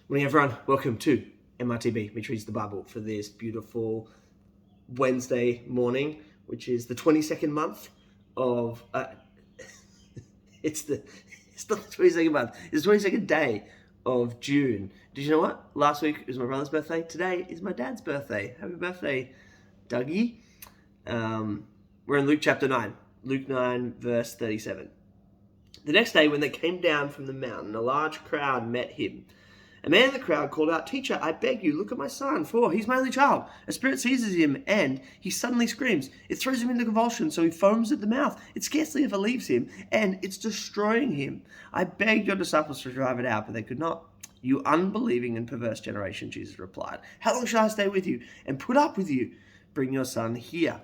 Morning, everyone. Welcome to Mrtb, which reads the Bible for this beautiful Wednesday morning, which is the 22nd month of. It's not the 22nd month. It's the 22nd day of June. Did you know what? Last week was my brother's birthday. Today is my dad's birthday. Happy birthday, Dougie. We're in Luke chapter 9. Luke 9, verse 37. The next day, when they came down from the mountain, a large crowd met him. A man in the crowd called out, "Teacher, I beg you, look at my son, for he's my only child. A spirit seizes him, and he suddenly screams. It throws him into convulsions, so he foams at the mouth. It scarcely ever leaves him, and it's destroying him. I begged your disciples to drive it out, but they could not." "You unbelieving and perverse generation," Jesus replied. "How long shall I stay with you and put up with you? Bring your son here."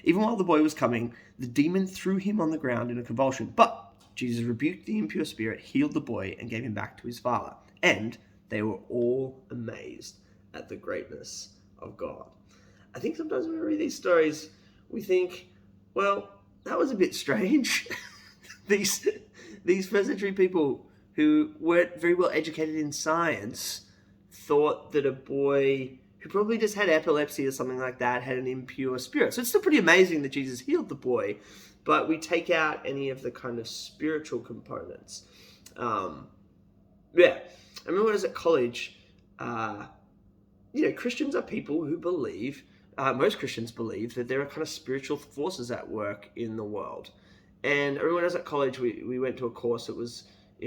Even while the boy was coming, the demon threw him on the ground in a convulsion. But Jesus rebuked the impure spirit, healed the boy, and gave him back to his father. And they were all amazed at the greatness of God. I think sometimes when we read these stories, we think, well, that was a bit strange. These first century people who weren't very well educated in science thought that a boy who probably just had epilepsy or something like that had an impure spirit. So it's still pretty amazing that Jesus healed the boy, but we take out any of the kind of spiritual components. I remember when I was at college, Christians are people who believe, most Christians believe that there are kind of spiritual forces at work in the world. And I remember when I was at college, we went to a course, it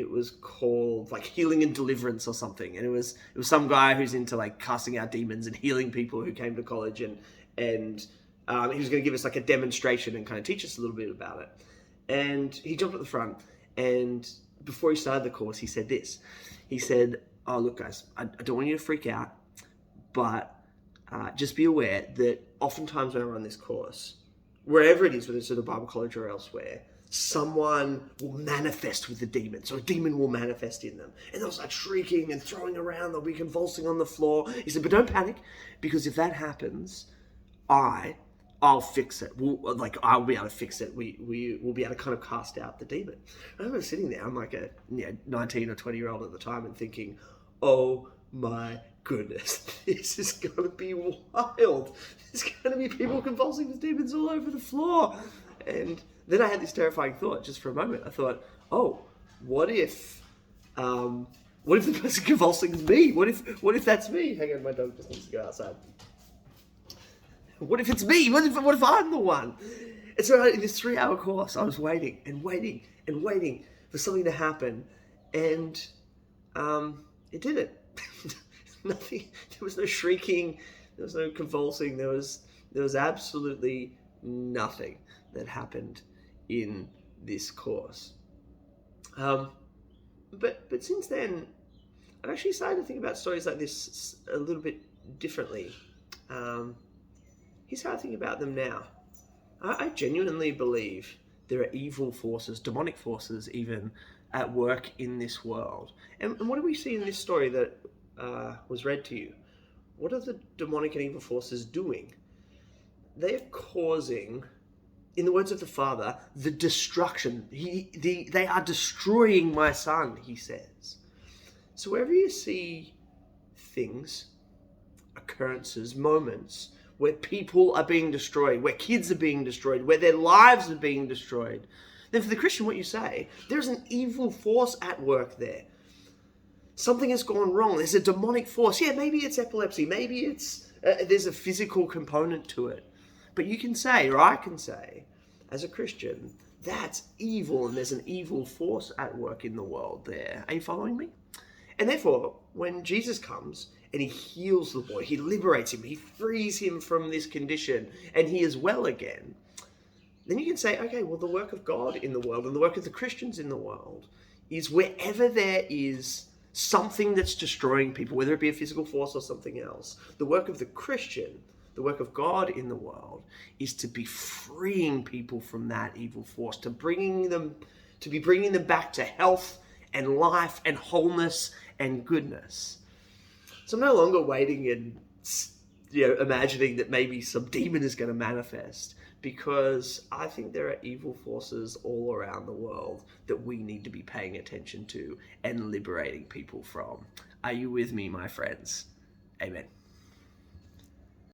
was called like Healing and Deliverance or something. And it was some guy who's into like casting out demons and healing people who came to college, and he was going to give us like a demonstration and kind of teach us a little bit about it. And he jumped at the front, and before he started the course, he said this. He said, "Oh, look, guys, I don't want you to freak out, but just be aware that oftentimes when I run this course, wherever it is, whether it's at a Bible college or elsewhere, someone will manifest with the demon. So a demon will manifest in them. And they'll start shrieking and throwing around. They'll be convulsing on the floor." He said, "But don't panic, because if that happens, I'll fix it. I'll be able to fix it. We will be able to kind of cast out the demon." I remember sitting there, I'm like a 19 or 20-year-old at the time, and thinking, oh my goodness, this is going to be wild. There's going to be people convulsing with demons all over the floor. And then I had this terrifying thought just for a moment. I thought, oh, what if the person convulsing is me? What if that's me? Hang on, my dog just needs to go outside. What if it's me? What if I'm the one? And so in this 3-hour course, I was waiting and waiting and waiting for something to happen, and it didn't. Nothing. There was no shrieking. There was no convulsing. There was absolutely nothing that happened in this course. But since then, I've actually started to think about stories like this a little bit differently. Here's how I think about them now. I genuinely believe there are evil forces, demonic forces even, at work in this world. And what do we see in this story that was read to you? What are the demonic and evil forces doing? They are causing, in the words of the Father, the destruction. They are destroying my son, he says. So wherever you see things, occurrences, moments, where people are being destroyed, where kids are being destroyed, where their lives are being destroyed, then for the Christian, what you say, there's an evil force at work there. Something has gone wrong. There's a demonic force. Yeah, maybe it's epilepsy. Maybe it's there's a physical component to it. But you can say, or I can say, as a Christian, that's evil, and there's an evil force at work in the world there. Are you following me? And therefore, when Jesus comes and he heals the boy, he liberates him, he frees him from this condition, and he is well again, then you can say, okay, well, the work of God in the world and the work of the Christians in the world is wherever there is something that's destroying people, whether it be a physical force or something else, the work of the Christian, the work of God in the world, is to be freeing people from that evil force, to be bringing them back to health and life and wholeness and goodness. So I'm no longer waiting and imagining that maybe some demon is going to manifest. because I think there are evil forces all around the world that we need to be paying attention to and liberating people from. Are you with me, my friends? Amen.